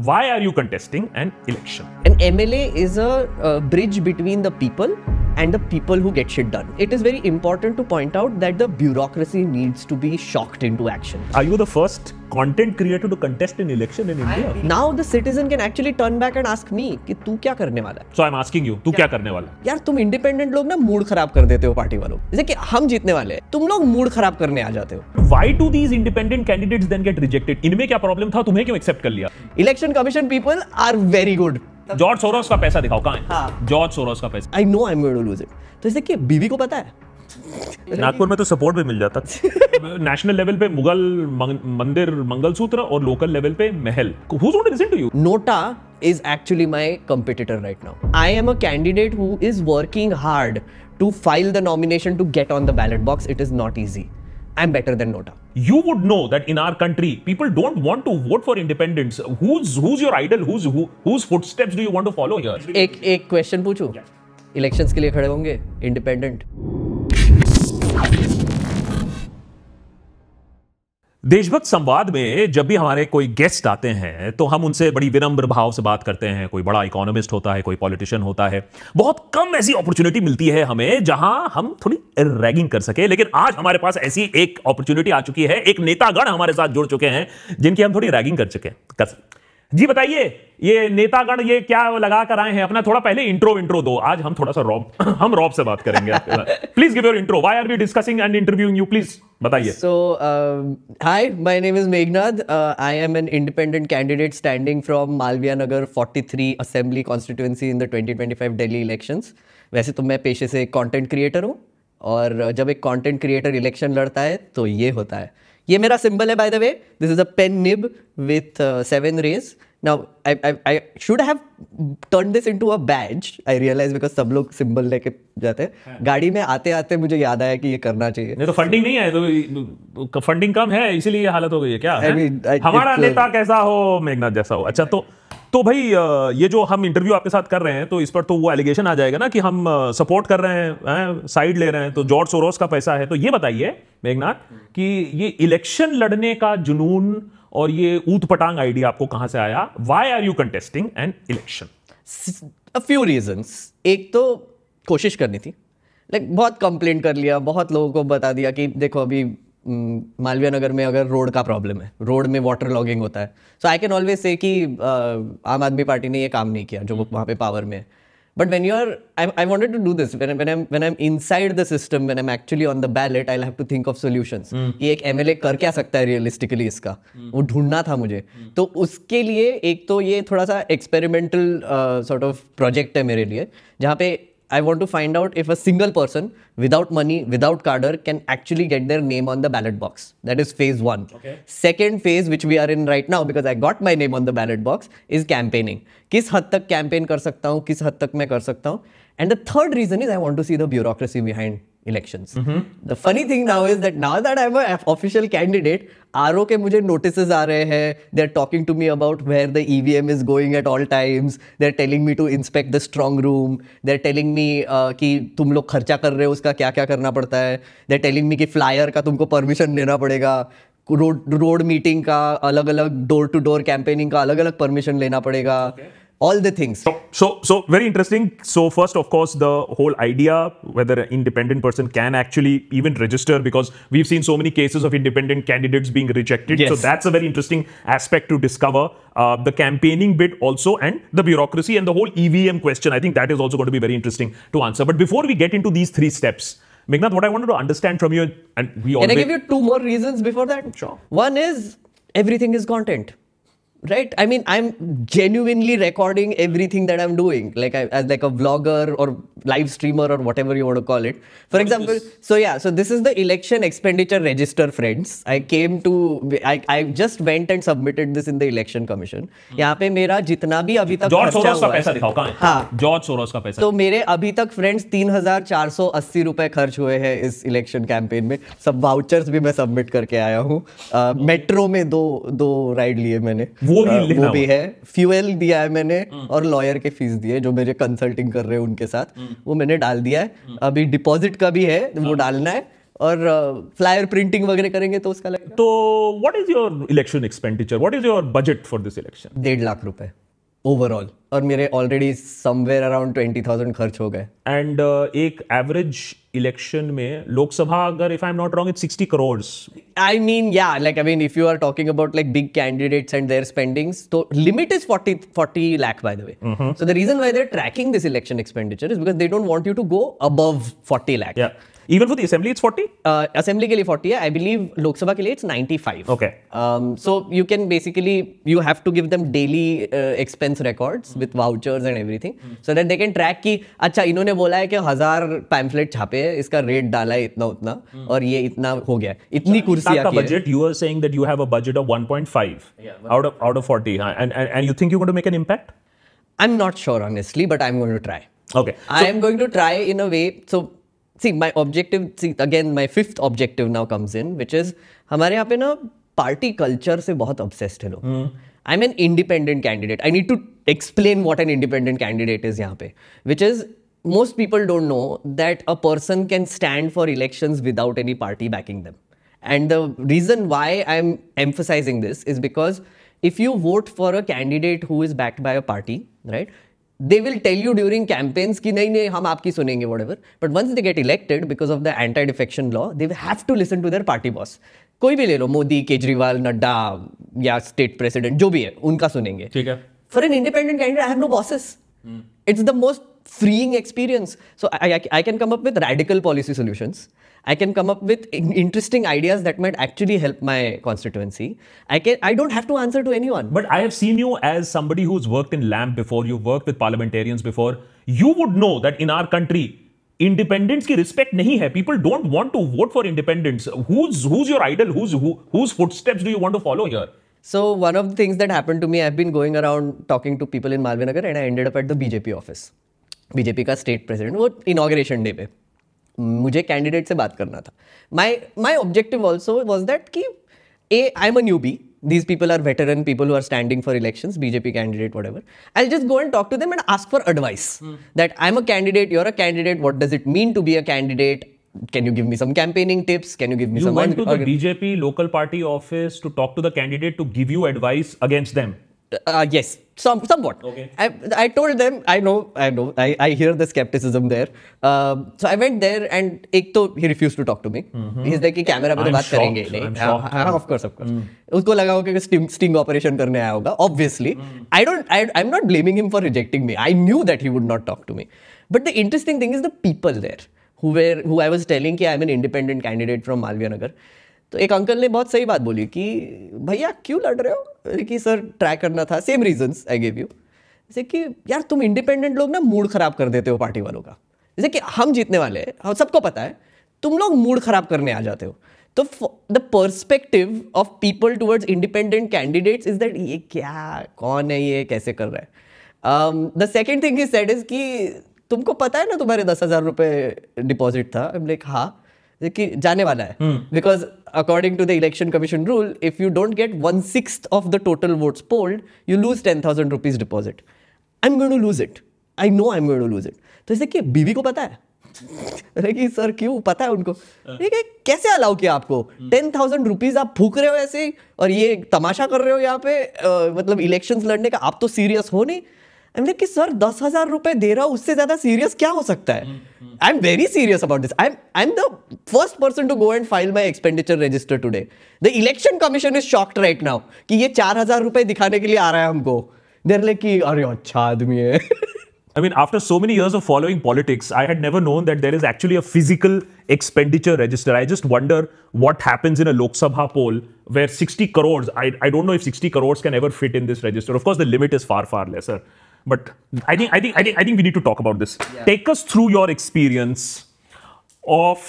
why are you contesting an election? An MLA is a bridge between the people and the people who get shit done. It is very important to point out that the bureaucracy needs to be shocked into action. Are you the first content creator to contest an election in India? Now the citizen can actually turn back and ask me कि तू क्या करने वाला है? So I'm asking you, तू क्या करने वाला है? यार तुम इंडिपेंडेंट लोग ना मूड खराब कर देते हो पार्टी वालों। जैसे कि हम जीतने वाले हैं, तुम लोग मूड खराब करने आ जाते हो। Why do these independent candidates then get rejected? इनमें क्या प्रॉब्लम था, तुम्हें क्यों एक्सेप्ट कर लिया? Election commission people are very good. George Soros का पैसा दिखाओ, कहाँ है? हाँ। जॉर्ज सोरोस का पैसा। I know I am going to lose it. तो जैसे कि बीवी को पता है, नागपुर में तो सपोर्ट भी मिल जाता। नेशनल लेवल पे मुगल मंदिर मंगलसूत्र और लोकल लेवल पे महल। Who's going to listen to you? Nota is actually my competitor right now. I am a candidate who is working hard to file the nomination to get on the ballot box. It is not easy. I'm better than Nota. You would know that in our country, people don't want to vote for independents. Who's your idol? Whose footsteps do you want to follow here? एक question पूछूं? Elections के लिए खड़े होंगे independent? देशभक्त संवाद में जब भी हमारे कोई गेस्ट आते हैं तो हम उनसे बड़ी विनम्र भाव से बात करते हैं। कोई बड़ा इकोनॉमिस्ट होता है, कोई पॉलिटिशियन होता है। बहुत कम ऐसी अपॉर्चुनिटी मिलती है हमें जहां हम थोड़ी रैगिंग कर सके, लेकिन आज हमारे पास ऐसी एक अपॉर्चुनिटी आ चुकी है। एक नेतागण हमारे साथ जुड़ चुके हैं जिनकी हम थोड़ी रैगिंग कर सके। जी बताइए, ये नेतागण ये क्या लगा कर आए हैं? अपना थोड़ा पहले इंट्रो दो। आज हम थोड़ा सा रॉब से बात करेंगे। Please give your intro. Why are we discussing and interviewing you? Please बताइए। So, hi, my name is Meghnad. I am an independent candidate standing from Malviya Nagar 43 Assembly constituency in the 2025 Delhi elections. वैसे तो मैं पेशे से एक content creator हूँ, और जब एक कंटेंट क्रिएटर इलेक्शन लड़ता है तो ये होता है। ये मेरा सिंबल है, by the way. This is a pen nib with 7 rays. Now, I should have turned this into a badge. I realize because सब लोग सिंबल लेके जाते हैं। गाड़ी में आते आते मुझे याद आया कि ये करना चाहिए। नहीं तो फंडिंग नहीं है, तो फंडिंग कम है, इसीलिए ये हालत हो गई है क्या? हमारा नेता कैसा हो, मेघनाथ जैसा हो। अच्छा, तो भाई ये जो हम इंटरव्यू आपके साथ कर रहे हैं तो इस पर तो वो एलिगेशन आ जाएगा ना कि हम सपोर्ट कर रहे हैं, साइड ले रहे हैं, तो जॉर्ज सोरोस का पैसा है। तो ये बताइए मेघनाथ कि ये इलेक्शन लड़ने का जुनून और ये ऊट पटांग आइडिया आपको कहां से आया? Why are you contesting an election? A few reasons. एक तो कोशिश करनी थी, बहुत कंप्लेंट कर लिया, बहुत लोगों को बता दिया कि देखो अभी मालवीय नगर में अगर रोड का प्रॉब्लम है, रोड में वाटर लॉगिंग होता है, सो आई कैन ऑलवेज से कि आम आदमी पार्टी ने ये काम नहीं किया जो वहाँ पे पावर में है। But when I wanted to do this when I'm inside the system, when I'm actually on the ballot, I'll have to think of solutions. कि एक MLA कर क्या सकता है रियलिस्टिकली, इसका वो ढूंढना था मुझे। तो उसके लिए एक तो ये थोड़ा सा एक्सपेरिमेंटल सॉर्ट ऑफ प्रोजेक्ट है मेरे लिए, जहाँ पे I want to find out if a single person without money, without cadre, can actually get their name on the ballot box. That is phase 1. Okay. Second phase, which we are in right now, because I got my name on the ballot box, is campaigning. किस हद तक campaign कर सकता हूँ, किस हद तक मैं कर सकता हूँ. And the third reason is I want to see the bureaucracy behind elections. The funny thing now is that now that I'm an official candidate, RO के मुझे notices आ रहे हैं. They're talking to me about where the EVM is going at all times. They're telling me to inspect the strong room. They're telling me कि तुम लोग खर्चा कर रहे हो, उसका क्या क्या करना पड़ता है. They're telling me कि flyer का तुमको permission लेना पड़ेगा. रोड मीटिंग का अलग अलग, डोर टू डोर कैंपेनिंग का अलग अलग परमिशन लेना पड़ेगा. All the things. So very interesting. So first, of course, the whole idea whether an independent person can actually even register, because we've seen so many cases of independent candidates being rejected. Yes. So that's a very interesting aspect to discover. The campaigning bit also, and the bureaucracy and the whole EVM question. I think that is also going to be very interesting to answer. But before we get into these 3 steps, Meghnad, what I wanted to understand from you, and we Can I give you 2 more reasons before that? Sure. One is everything is content. Right? I mean, I'm genuinely recording everything that I'm doing, as a vlogger or live streamer or whatever you want to call it. For example, so this is the election expenditure register, friends. I just went and submitted this in the election commission. यहाँ पे मेरा जितना भी अभी तक George Soros का पैसा दिखाओ, कहाँ है? हाँ, जॉर्ज सोरोस का पैसा। तो मेरे अभी तक फ्रेंड्स 3,480 रुपए खर्च हुए हैं इस इलेक्शन कैंपेन में। सब वाउचर्स भी मैं सबमिट करके आया हूँ। मेट्रो में दो राइड लिए मैंने, वो भी है। फ्यूएल दिया है मैंने, और लॉयर के फीस दिए जो मेरे कंसल्टिंग कर रहे हैं उनके साथ, वो मैंने डाल दिया है। अभी डिपॉजिट का भी है, वो डालना है। और फ्लायर प्रिंटिंग वगैरह करेंगे तो उसका लगेगा। तो what is your election expenditure, what is your budget for this election? 1.5 lakh रुपए ओवरऑल, और मेरे ऑलरेडी समवेयर अराउंड 20,000 खर्च हो गए। एंड एक एवरेज इलेक्शन में लोकसभा, अगर if I am not wrong, it's 60 crores. I mean, yeah, like, I mean, if you are talking about like big candidates and their spendings, so limit is 40 lakh, by the way. So the reason why they're tracking this election expenditure is because they don't want you to go above 40 lakh. Yeah. Even for the assembly, it's 40? Assembly के लिए 40 है, I believe लोक सभा के लिए it's 95. Okay. So you can basically, you have to give them daily expense records with vouchers and everything, so that they can track कि अच्छा इन्होंने बोला है कि 1000 पैम्फलेट छापे हैं, इसका रेट डाला है इतना उतना, और ये इतना हो गया, इतनी कुर्सियां की है। Budget, you are saying that you have a budget of 1.5 out of 40, and you think you're going to make an impact? I'm not sure honestly, but I'm going to try. Okay. I am going to try in a way. So see, my objective, see again, my fifth objective now comes in, which is हमारे यहाँ पे ना party culture से बहुत obsessed है लोग। I'm an independent candidate. I need to explain what an independent candidate is यहाँ पे, which is most people don't know that a person can stand for elections without any party backing them. And the reason why I'm emphasizing this is because if you vote for a candidate who is backed by a party, right? They will tell you during campaigns कि नहीं हम आपकी सुनेंगे whatever, but once they get elected because of the anti-defection law, they have to listen to their party boss. कोई भी ले लो, मोदी, केजरीवाल, नड्डा या state president, जो भी है उनका सुनेंगे। ठीक है। For an independent candidate, I have no bosses. It's the most freeing experience. So I can come up with radical policy solutions. I can come up with interesting ideas that might actually help my constituency. I don't have to answer to anyone. But I have seen you as somebody who's worked in LAMP before, you've worked with parliamentarians before. You would know that in our country, independents की respect नहीं है. People don't want to vote for independents. Who's your idol? Whose footsteps do you want to follow here? So one of the things that happened to me, I've been going around talking to people in Malviya Nagar, and I ended up at the BJP office. BJP का state president, वो inauguration day पे मुझे candidate से बात करना था। My objective also was that कि I'm a newbie, these people are veteran people who are standing for elections, BJP candidate, whatever. I'll just go and talk to them and ask for advice. That I'm a candidate, you're a candidate, what does it mean to be a candidate? Can you give me some campaigning tips? Can you give me some... You went to the BJP local party office to talk to the candidate to give you advice against them? Yes, somewhat. Okay. I told them, I know, I hear the skepticism there. So I went there and एक तो he refused to talk to me. He's like कि camera पे तो बात करेंगे नहीं। हाँ, of course. उसको लगा होगा कि sting operation करने आया होगा. Obviously, I'm not blaming him for rejecting me. I knew that he would not talk to me. But the interesting thing is the people there who I was telling कि I'm an independent candidate from Malviya Nagar. तो एक uncle ने बहुत सही बात बोली कि भैया क्यों लड़ रहे हो, कि सर ट्राई करना था, same reasons I give you. जैसे कि यार तुम इंडिपेंडेंट लोग ना मूड खराब कर देते हो पार्टी वालों का, जैसे कि हम जीतने वाले हैं, हम सबको पता है, तुम लोग मूड खराब करने आ जाते हो। तो the perspective of people towards independent candidates is that ये क्या, कौन है ये, कैसे कर रहा है। The second thing is said is कि तुमको पता है ना तुम्हारे 10,000 रुपये डिपॉजिट था। आई एम लाइक हाँ, कि जाने वाला है, because according to the election commission rule, if you don't get 1/6 of the total votes polled, you lose 10,000 rupees deposit. I am going to lose it, I know I am going to lose it. तो जैसे कि बीवी को पता है, अरे कि sir क्यों पता है उनको, कैसे अलाउ किया आपको 10,000 रुपीज आप फूक रहे हो ऐसे ही, और ये तमाशा कर रहे हो यहाँ पे, मतलब इलेक्शंस लड़ने का, आप तो सीरियस हो नहीं। कि सर 10,000 रुपए दे रहा हूं, उससे ज्यादा सीरियस क्या हो सकता है। I am very serious about this. I am the first person to go and file my expenditure register today. The election commission is shocked right now कि ये 4,000 रुपए दिखाने के लिए आ रहा है हमको। देर लाइक कि अरे अच्छा आदमी है। I mean, after so many years of following politics, I had never known that there is actually a physical expenditure register. I just wonder what happens in a Lok Sabha poll where 60 crores, I don't know if 60 crores can ever fit in this register. Of course, the limit is far, far lesser. But I think we need to talk about this. Yeah. Take us through your experience of,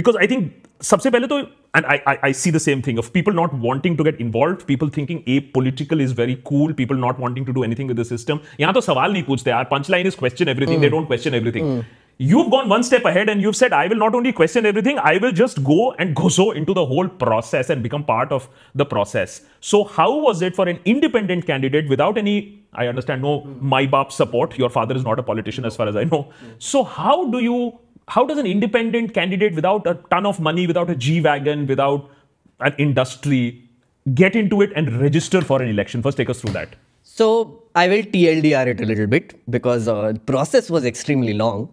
because I think सबसे पहले तो, and I see the same thing of people not wanting to get involved, people thinking apolitical is very cool, people not wanting to do anything with the system. यहाँ तो सवाल नहीं पूछते यार, punchline is question everything, they don't question everything. You've gone one step ahead and you've said, I will not only question everything, I will just go and gozo into the whole process and become part of the process. So how was it for an independent candidate without any, I understand, no my baap support, your father is not a politician as far as I know. So how do you how does an independent candidate without a ton of money, without a G-Wagon, without an industry get into it and register for an election? First, take us through that. So I will TLDR it a little bit because the process was extremely long.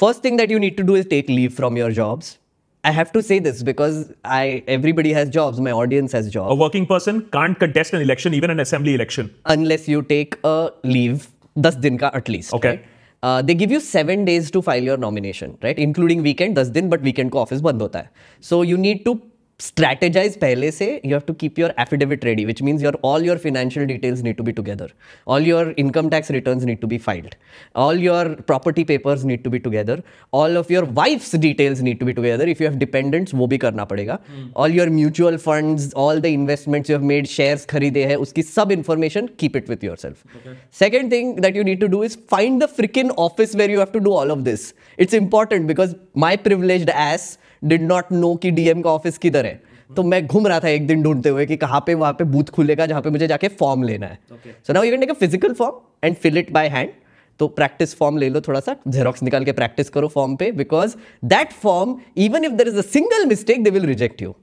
First thing that you need to do is take leave from your jobs. I have to say this because everybody has jobs. My audience has jobs. A working person can't contest an election, even an assembly election, unless you take a leave 10 दिन का at least. Okay. Right? They give you 7 days to file your nomination, right? Including weekend 10 दिन, but weekend को office बंद होता है. So you need to strategize पहले से. You have to keep your affidavit ready, which means all your financial details need to be together. All your income tax returns need to be filed. All your property papers need to be together. All of your wife's details need to be together. If you have dependents, वो भी करना पड़ेगा. All your mutual funds, all the investments you have made, shares खरीदे हैं, उसकी सब information, keep it with yourself. Okay. Second thing that you need to do is find the freaking office where you have to do all of this. It's important because my privileged ass did not know कि DM का office किधर है. तो मैं घूम रहा था एक दिन ढूंढते हुए कि कहाँ पे वहाँ पे बूथ खुलेगा जहाँ पे मुझे जाके फॉर्म लेना है. So now you can take a physical form and fill it by hand. तो प्रैक्टिस फॉर्म ले लो, थोड़ा सा जेरोक्स निकाल के प्रैक्टिस करो फॉर्म पे, because that form even if there is a single mistake they will reject you.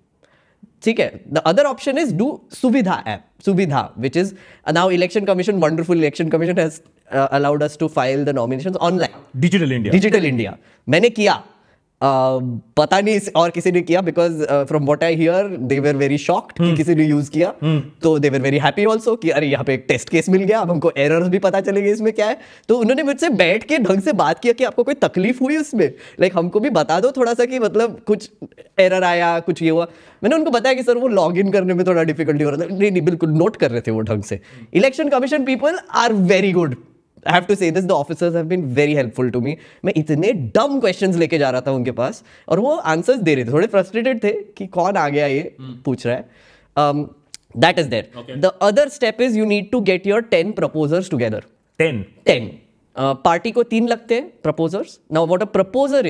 ठीक है. The other option is do Suvidha app. Suvidha, which is now election commission, wonderful election commission has allowed us to file the nominations online. Digital India. मैंने किया. पता नहीं और किसी ने किया, because from what I here they were very shocked कि किसी ने यूज किया. तो दे वर वेरी हैप्पी ऑल्सो कि अरे यहाँ पे एक टेस्ट केस मिल गया, अब हमको एरर्स भी पता चलेंगे इसमें क्या है. तो उन्होंने मुझसे बैठ के ढंग से बात किया कि आपको कोई तकलीफ हुई उसमें, लाइक हमको भी बता दो थोड़ा सा कि मतलब कुछ एरर आया, कुछ ये हुआ. मैंने उनको बताया कि सर वो लॉग इन करने में थोड़ा डिफिकल्टी हो रहा था. नहीं बिल्कुल नोट कर रहे थे वो ढंग से. Election commission people are very good. I have to say this, the officers have been very helpful to me. मैं इतने dumb questions लेके जा रहा था उनके पास और वो answers दे रहे थे. थोड़े frustrated थे कि कौन आ गया ये पूछ रहा है. That is there. Okay. The other step is you need to get your 10 proposers together. 10. Party को 3 लगते हैं proposers. Now what a proposer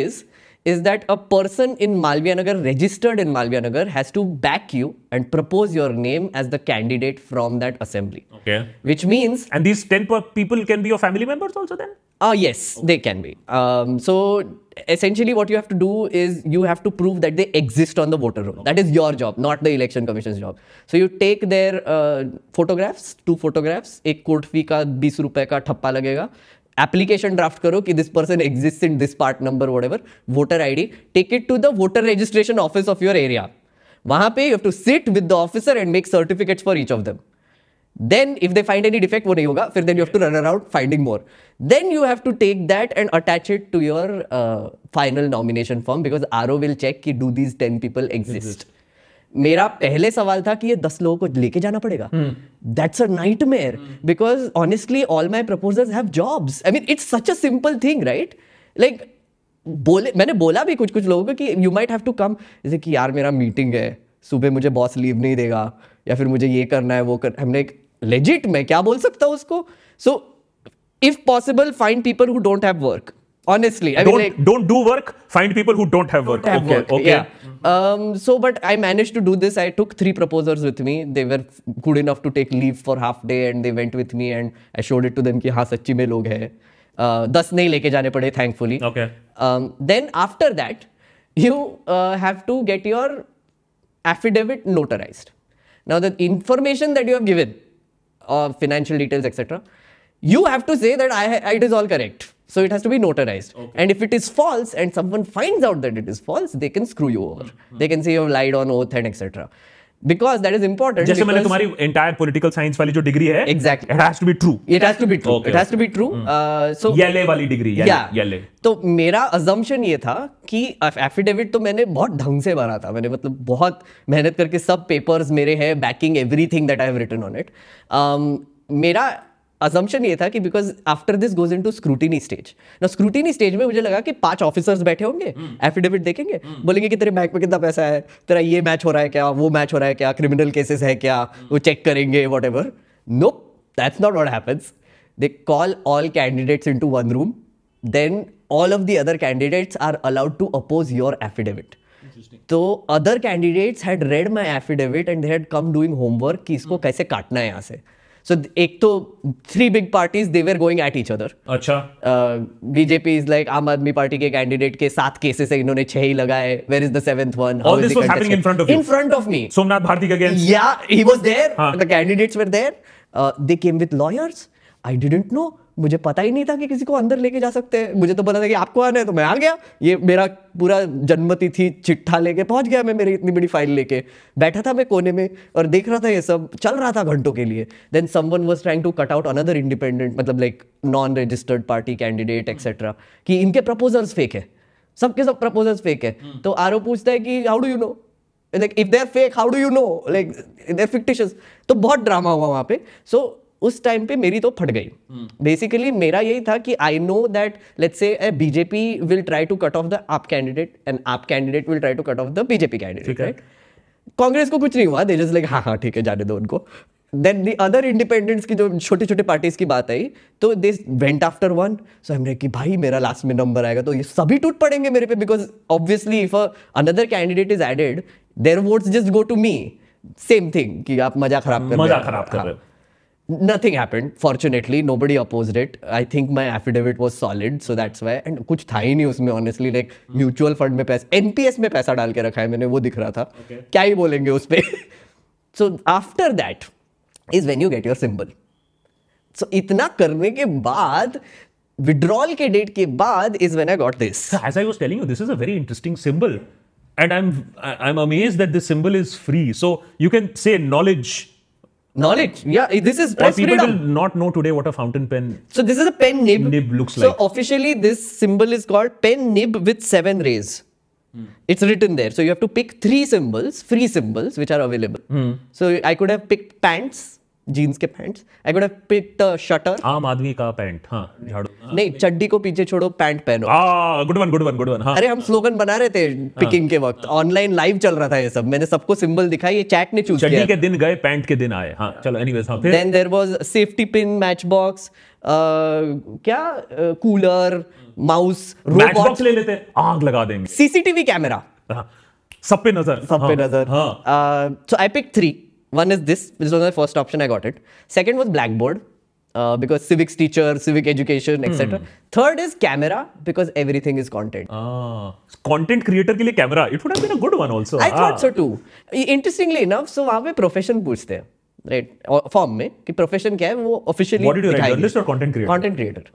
is that a person in Malviya Nagar, registered in Malviya Nagar, has to back you and propose your name as the candidate from that assembly. Okay. Which means... And these 10 people can be your family members also then? Yes, okay. They can be. So essentially what you have to do is you have to prove that they exist on the voter roll. Okay. That is your job, not the election commission's job. So you take their photographs, 2 photographs, एक court fee का 20 रुपए का ठप्पा लगेगा. Application draft करो कि this person exist in this part number whatever, voter ID, take it to the voter registration office of your area. वहां पे you have to sit with the officer and make certificates for each of them. Then if they find any defect, वो नहीं होगा, फिर then you have to run around finding more. Then you have to take that and attach it to your final nomination form, because RO will check कि do these 10 people exist. मेरा पहले सवाल था कि ये 10 लोगों को लेके जाना पड़ेगा. That's a nightmare, because honestly all my proposers have jobs. I mean it's such a simple thing, right? Like मैंने बोला भी कुछ लोगों को कि you might have to come, जैसे कि यार मेरा मीटिंग है, सुबह मुझे बॉस लीव नहीं देगा, या फिर मुझे ये करना है वो करना. हमने लेजिट मैं क्या बोल सकता हूँ उसको. So if possible find people who don't have work. Honestly, I mean, don't do work. Find people who don't have work. Okay. Yeah. So, but I managed to do this. I took 3 proposers with me. They were good enough to take leave for half day, and they went with me, and I showed it to them कि हाँ सच्ची में लोग हैं. 10 नहीं लेके जाने पड़े, thankfully. Okay. Then after that, you have to get your affidavit notarized. Now, the information that you have given, financial details, etc., you have to say that it is all correct. So it has to be notarized. Okay. And if it is false and someone finds out that it is false, they can screw you over. They can say you have lied on oath and etc. Because that is important. जैसे मैंने तुम्हारी entire political science वाली जो degree है, exactly, it has to be true. It has to be true. Okay. It has to be true. So येले वाली degree, येले. तो मेरा assumption ये था कि affidavit तो मैंने बहुत ढंग से भरा था. मैंने मतलब बहुत मेहनत करके सब papers मेरे हैं, backing everything that I have written on it. मेरा assumption ये था कि because after this goes into scrutiny stage. Now scrutiny stage में मुझे लगा कि 5 ऑफिसर्स बैठे होंगे, एफिडेविट देखेंगे, बोलेंगे कि तेरे बैंक में कितना पैसा है, तेरा ये मैच हो रहा है क्या, वो मैच हो रहा है क्या, क्रिमिनल केसेस है क्या, वो चेक करेंगे, whatever. Nope, that's not what happens. They call all candidates into one room, then all of the other candidates are allowed to oppose your affidavit. तो other candidates had read my affidavit and they had come doing homework कि इसको कैसे काटना है यहाँ से. So एक तो 3 big parties they were going at each other. अच्छा, बीजेपी इज लाइक आम आदमी पार्टी के कैंडिडेट के 7 केसेस है, इन्होंने 6 ही लगाए. Where is the 7th one? all this was happening in front of you? In front of me. Somnath Bharti के against? Yeah, he was there. हाँ. The candidates were there. They came with lawyers. I didn't know. मुझे पता ही नहीं था कि किसी को अंदर लेके जा सकते हैं. मुझे तो पता था कि आपको आना है, तो मैं आ गया. ये मेरा पूरा जन्मतिथि चिट्ठा लेके पहुंच गया मैं, मेरी इतनी बड़ी फाइल लेके बैठा था मैं कोने में और देख रहा था ये सब चल रहा था घंटों के लिए. Then someone was trying to cut out another independent, मतलब like non registered party candidate etcetera, कि इनके प्रपोजल्स फेक है, सबके सब प्रपोजल्स फेक है. तो आरओ पूछता है कि how do you know, like if they are fake how do you know, like they are fictitious. तो बहुत ड्रामा हुआ वहां पे. सो उस टाइम पे मेरी तो फट गई. बेसिकली मेरा यही था कि I know that let's say BJP will try to cut off the AAP candidate and AAP candidate will try to cut off the BJP candidate, right. Congress को कुछ नहीं हुआ, दे जस्ट लाइक हाँ ठीक है जाने दो उनको. देन द अदर इंडिपेंडेंट्स की जो छोटे छोटे पार्टीज की बात आई, तो दे वेंट आफ्टर वन. सो हम कि भाई मेरा लास्ट में नंबर आएगा तो ये सभी टूट पड़ेंगे मेरे पे, because obviously if another candidate is added their votes just go to me. Same thing कि आप मजा खराब कर रहे हो. Nothing happened. Fortunately, nobody opposed it. I think my affidavit was solid, so that's why. And कुछ था ही नहीं उसमें, honestly. Like mutual fund में पैसा, NPS में पैसा डाल के रखा है मैंने, वो दिख रहा था. क्या ही बोलेंगे उस पे. So after that is when you get your symbol. So इतना करने के बाद, withdrawal के date के बाद is when I got this. As I was telling you, this is a very interesting symbol, and I'm amazed that this symbol is free. So you can say knowledge. Yeah, this is Or press people freedom. will not know today what a fountain pen So this is a pen nib. Nib looks So like. officially this symbol is called pen nib with 7 rays. It's written there. So you have to pick 3 symbols, free symbols, which are available. So I could have picked pants, jeans के pants. I could have picked a shutter. आम आदमी का pant. हाँ, झाड़ू. नहीं, चड्डी को पीछे छोड़ो, पैंट पहनो. Good one. हाँ. अरे हम स्लोगन बना रहे थे पिकिंग के वक्त, ऑनलाइन लाइव चल रहा था ये सब. मैंने सबको सिंबल दिखाई, ये चैट ने चूज किया. चड्डी के दिन गए, पैंट के दिन आए. हाँ, चलो एनीवेज. हाँ, फिर then there was safety pin, match box, क्या cooler, mouse, match robot, box ले लेते, आग लगा देंगे. सीसीटीवी कैमरा, सब पे नजर. हाँ. So I picked 3. One is this was my first option, I got it. Second was blackboard, because civics teacher, civic education, etc. Third is camera, because everything is content. Content creator के लिए camera, it would have been a good one also. I thought so too. Interestingly enough, so वहाँ पे profession पूछते हैं, right? Form में कि profession क्या है, वो officially What did you write, journalist or content creator? Content creator.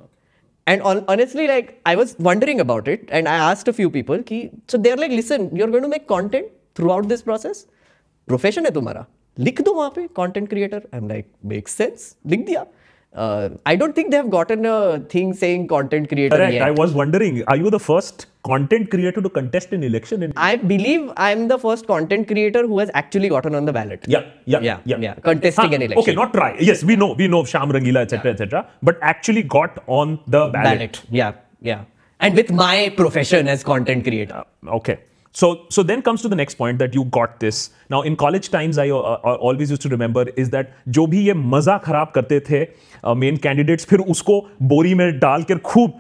And honestly, like I was wondering about it, and I asked a few people कि, so they're like, listen, you're going to make content throughout this process. Profession है तुम्हारा, लिख दो वहाँ पे content creator. I'm like, makes sense, लिख दिया. I don't think they have gotten a thing saying content creator Correct. yet. I was wondering, are you the first content creator to contest an election? I believe I'm the first content creator who has actually gotten on the ballot. Yeah. Contesting an election. Okay, not try. Yes, we know Sham Rangila, etc., but actually got on the ballot. Yeah. And with my profession as content creator. Okay. So then comes to the next point that you got this. Now in college times, I always used to remember is that जो भी ये मजा खराब करते थे main candidates, फिर उसको बोरी में डाल कर खूब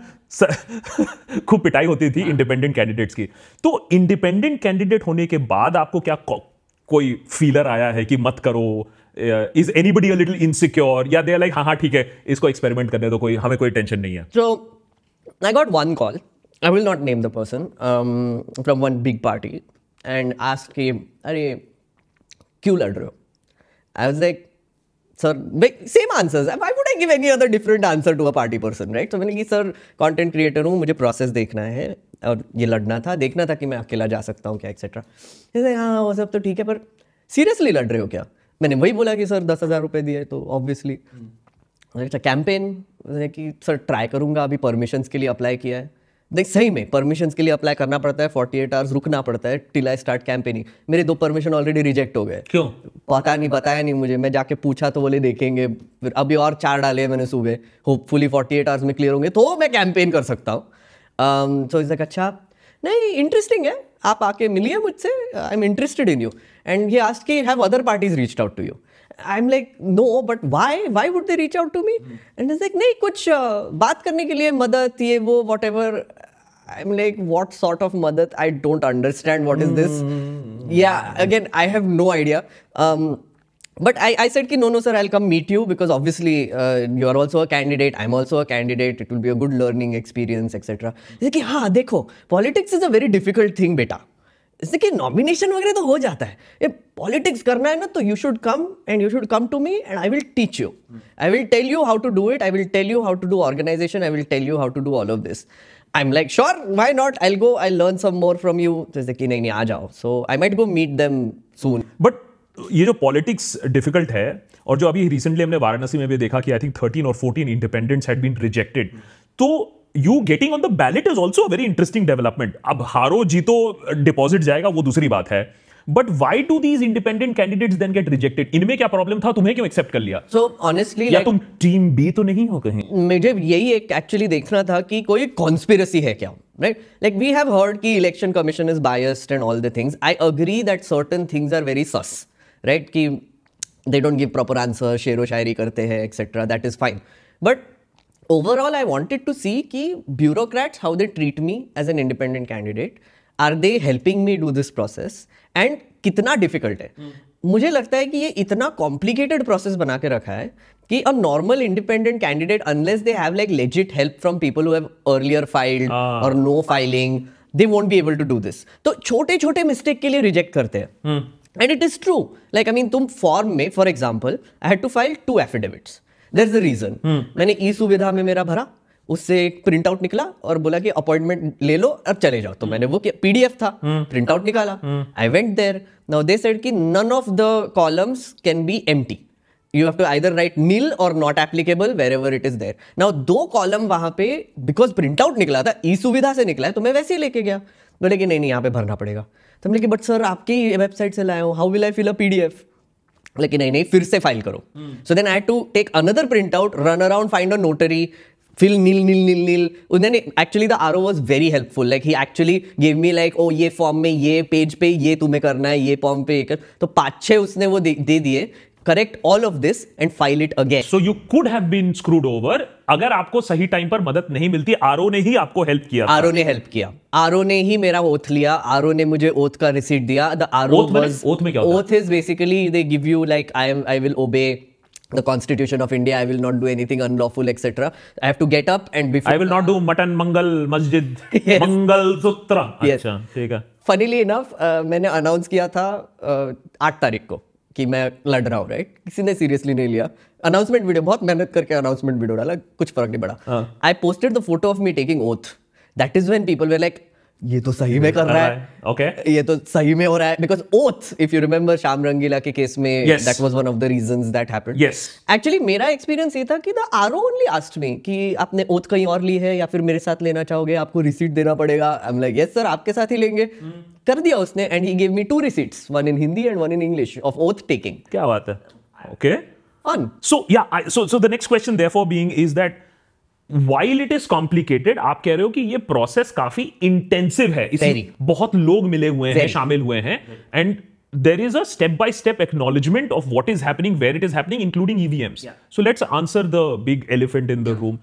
पिटाई होती थी इंडिपेंडेंट कैंडिडेट्स की. तो इंडिपेंडेंट कैंडिडेट होने के बाद आपको क्या कोई फीलर आया है कि मत करो? Is anybody a little insecure, या दे आर लाइक हाँ ठीक है इसको एक्सपेरिमेंट करने दो, कोई हमें कोई टेंशन नहीं है? So I got one call. I will not name the person, from one big party, and asked him, अरे क्यों लड़ रहे हो? I was like, sir, same answers. Why would I give any other different answer to a party person, right? So मैंने कहा sir content creator हूँ, मुझे process देखना है और ये लड़ना था, देखना था कि मैं अकेला जा सकता हूँ क्या, एक्सेट्रा. हाँ वो सब तो ठीक है, पर सीरियसली लड़ रहे हो क्या? मैंने वही बोला कि सर 10,000 रुपये दिए तो ऑब्वियसली. अच्छा कैंपेन कि सर ट्राई करूँगा, अभी परमिशंस के लिए अप्लाई किया है. देख सही में परमिशंस के लिए अप्लाई करना पड़ता है, 48 आवर्स रुकना पड़ता है टिल आई स्टार्ट कैंपेनिंग. मेरे 2 परमिशन ऑलरेडी रिजेक्ट हो गए. क्यों? पता नहीं, बताया नहीं मुझे. मैं जाके पूछा तो बोले देखेंगे. फिर अभी और 4 डाले मैंने सुबह, होपफुली 48 आवर्स में क्लियर होंगे तो मैं कैंपेन कर सकता हूँ. सो इज लाइक अच्छा नहीं इंटरेस्टिंग है, आप आके मिलिए मुझसे, I am interested in you. And he asked कि have other parties reached out to you? I'm like, no, but why would they reach out to me? And it's like, नहीं कुछ बात करने के लिए मदद, ये वो whatever. I'm like, what sort of मदद? I don't understand what is this. Yeah, again, I have no idea. But I said कि no sir, I'll come meet you because obviously you are also a candidate, I'm also a candidate, it will be a good learning experience etc. जैसे कि हाँ देखो politics is a very difficult thing बेटा, जैसे कि nomination वगैरह तो हो जाता है, ये politics करना है ना तो you should come and you should come to me and I will teach you, I will tell you how to do it, I will tell you how to do organization, I will tell you how to do all of this. I'm like sure, why not, I'll go, I'll learn some more from you. जैसे कि नहीं आ जाओ, so I might go meet them soon. But ये जो politics difficult है, और जो अभी रिसेंटली हमने वाराणसी में भी देखा कि आई थिंक 13 और 14 इंडिपेंडेंट्स हैड बीन रिजेक्टेड, तो you getting on the ballot is also a very interesting development. अब हारो जीतो डिपॉजिट जाएगा वो दूसरी बात है, but why do these independent candidates then get rejected? इनमें क्या प्रॉब्लम था, तुम्हें क्यों एक्सेप्ट कर लिया? So honestly, या like, तुम टीम बी तो नहीं हो कहीं? मुझे यही एक एक्चुअली देखना था कि कोई कॉन्स्पिरसी है क्या, right? Like we have heard कि election commission is biased and all the things. I agree that certain things are very sus, right? कि they don't give proper answer, शेरो शायरी करते हैं etcetera, that is fine. But overall I wanted to see कि bureaucrats how they treat me as an independent candidate, are they helping me do this process and कितना difficult है. मुझे लगता है कि ये इतना complicated process बना के रखा है कि a normal independent candidate unless they have like legit help from people who have earlier filed or no filing, they won't be able to do this. तो छोटे छोटे mistake के लिए reject करते हैं. And it is true. Like I mean तुम form में for example I had to file 2 affidavits. There's a reason. मैंने ई सुविधा में मेरा भरा, उससे एक प्रिंट आउट निकला और बोला कि अपॉइंटमेंट ले लो अब चले जाओ. तो मैंने वो किया, पीडीएफ था, प्रिंट आउट निकाला, I went there. Now they said कि none of the columns can be empty, you have to either write nil और not applicable wherever it is there. Now 2 column वहां पे because print out निकला था, ई सुविधा से निकला है, तो मैं वैसे ही लेके गया. बोले कि नहीं यहाँ पे भरना पड़ेगा. तो हमने कि बट सर आपकी वेबसाइट से लाया हूँ, how will I fill a PDF? लेकिन नहीं फिर से फाइल करो. So then I had to take another print out, run around, find a notary, fill nil. Then actually the RO was very helpful. Like he actually give me like oh ये form में ये page पे ये तुम्हें करना है, ये form पे ये कर. तो 5-6 उसने वो दे दिए. Correct all of this and file it again. So you could have been screwed over अगर आपको सही टाइम पर मदद नहीं मिलती. आरओ ने ही आपको हेल्प किया. आरओ ने हेल्प किया, आरओ ने ही मेरा ओथ लिया, आरओ ने मुझे ओथ का रिसीट दिया. द आरओ वाज, ओथ में क्या होता है? Oath is basically they give you like I will obey the Constitution of India, I will not do anything unlawful etc. I have to get up and before I will not do mutton मंगल मस्जिद मंगल सूत्र. अच्छा ठीक है. Funnily enough मैंने announce किया था 8 तारीख को कि मैं लड़ रहा हूँ, राइट? किसी ने सीरियसली नहीं लिया. अनाउंसमेंट वीडियो, बहुत मेहनत करके अनाउंसमेंट वीडियो डाला, कुछ फर्क नहीं पड़ा. I posted the photo of me taking oath. That is when people were like ये तो सही में कर रहा है, ओके, ये तो सही में हो रहा है. Because oath, if you remember Shyam Rangeela के केस में, that was one of the reasons that happened. Yes, actually मेरा एक्सपीरियंस ये था कि the RO only asked me कि आपने ओथ कहीं और ली है या फिर मेरे साथ लेना चाहोगे, आपको रिसीट देना पड़ेगा. आई एम लाइक यस सर, आपके साथ ही लेंगे. कर दिया उसने, and he give me 2 receipts, one in Hindi and one in English of oath taking. क्या बात है. Okay, Fun. so yeah, so the next question therefore being is that while it is complicated, आप कह रहे हो कि ये process काफी इंटेंसिव है, इसमें बहुत लोग मिले हुए हैं, शामिल हुए हैं, and there is a step-by-step acknowledgement of what is happening, where it is happening, including EVMs. Yeah. So let's answer the big elephant in the room.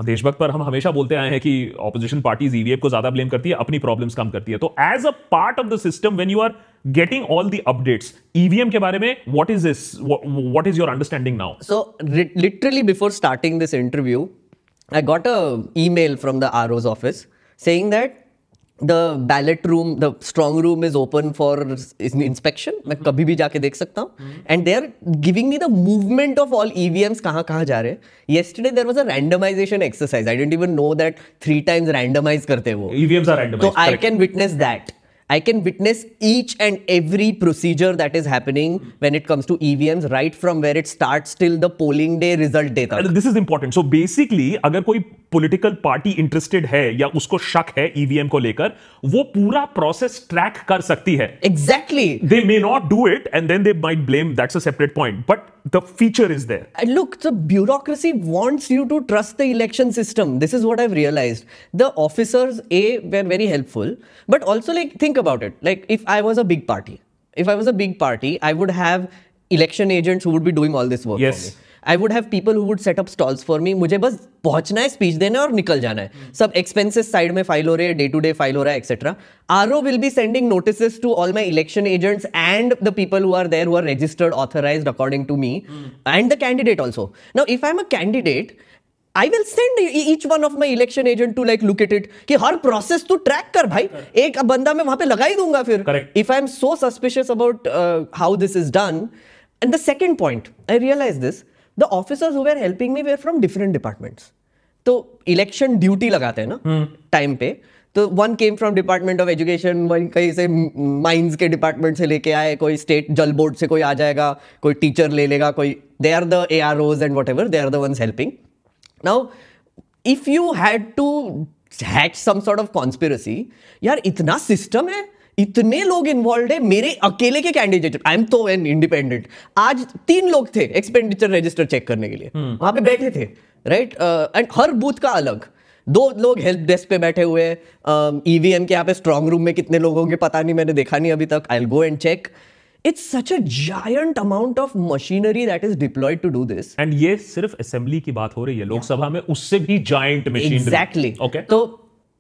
देशभक्त पर हम हमेशा बोलते आए हैं कि opposition parties EVM को ज्यादा blame करती है, अपनी problems कम करती है. तो as a part of the system, when you are getting all the updates, EVM के बारे में what is this? What is your understanding now? So literally before starting this interview, I got a email from the RO's office saying that the ballot room, the strong room is open for inspection. मैं कभी भी जाके देख सकता हूँ. And they are giving me the movement of all EVMs कहाँ जा रहे हैं. Yesterday there was a randomization exercise. I didn't even know that 3 times randomize करते हैं वो. EVMs are randomized. So I can witness that. I can witness each and every procedure that is happening when it comes to EVMs, right from where it starts till the polling day result day तक. This is important. So basically, अगर कोई political party interested है या उसको शक है EVM को लेकर, वो पूरा process track कर सकती है. Exactly. They may not do it, and then they might blame. That's a separate point. But the feature is there. And look, the bureaucracy wants you to trust the election system. This is what I've realized. The officers, were very helpful, but also like think about it. Like if I was a big party, I would have election agents who would be doing all this work for me. I would have people who would set up stalls for me. मुझे बस पहुंचना है, speech देना है और निकल जाना है. सब expenses साइड में फाइल हो रहे हैं, डे टू डे फाइल हो रहा है, etc. RO will be sending notices to all my election agents and the people who are there who are registered, authorized according to me, and the candidate also. Now, if I'm a candidate, I will send each one of my election agent to like look at it कि हर process तू track कर भाई. एक बंदा मैं वहां पे लगा ही दूंगा फिर. Correct. If I'm so suspicious about how this is done. And the second point, I realized this, the officers who were helping me were from different departments. तो election duty लगाते हैं ना time पे. तो one came from Department of Education, one कहीं से mines के department से लेके आए, कोई state जल board से कोई आ जाएगा, कोई teacher ले लेगा, कोई they are the AROs and whatever, they are the ones helping. Now, if you had to hatch some sort of conspiracy, यार इतना system है, इतने लोग इन्वॉल्व है, मेरे अकेले के कैंडिडेट, आई एम तो एन इंडिपेंडेंट, आज 3 लोग थे एक्सपेंडिचर रजिस्टर चेक करने के लिए, वहां पे बैठे थे, राइट, एंड हर बूथ का अलग, 2 लोग हेल्प डेस्क पे बैठे हुए, ईवीएम के यहाँ पे स्ट्रांग रूम में कितने लोग होंगे पता नहीं, मैंने देखा नहीं अभी तक, I will go and check. It's such a giant amount of machinery that is deployed to do this. And ये सिर्फ असेंबली की बात हो रही है, लोकसभा में उससे भी giant machinery. Exactly. Okay. So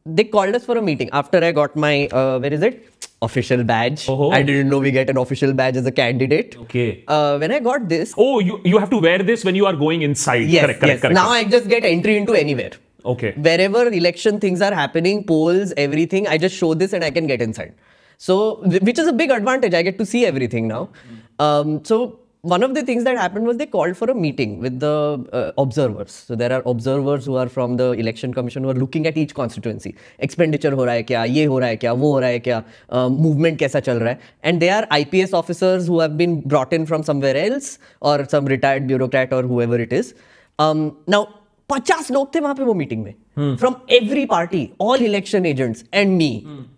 they called us for a meeting after I got my where is it? Official badge. Oh. I didn't know we get an official badge as a candidate. Okay. When I got this. Oh, you have to wear this when you are going inside. Yes, Correct. Now I just get entry into anywhere. Okay. Wherever election things are happening, polls, everything, I just show this and I can get inside. So, which is a big advantage. I get to see everything now. So, one of the things that happened was they called for a meeting with the observers. So, there are observers who are from the election commission who are looking at each constituency. Expenditure हो रहा है क्या, ये हो रहा है क्या, वो हो रहा है क्या, movement कैसा चल रहा है. And they are IPS officers who have been brought in from somewhere else or some retired bureaucrat or whoever it is. Now, 50 लोग थे वहां पे वो मीटिंग में, from every party, all election agents and me.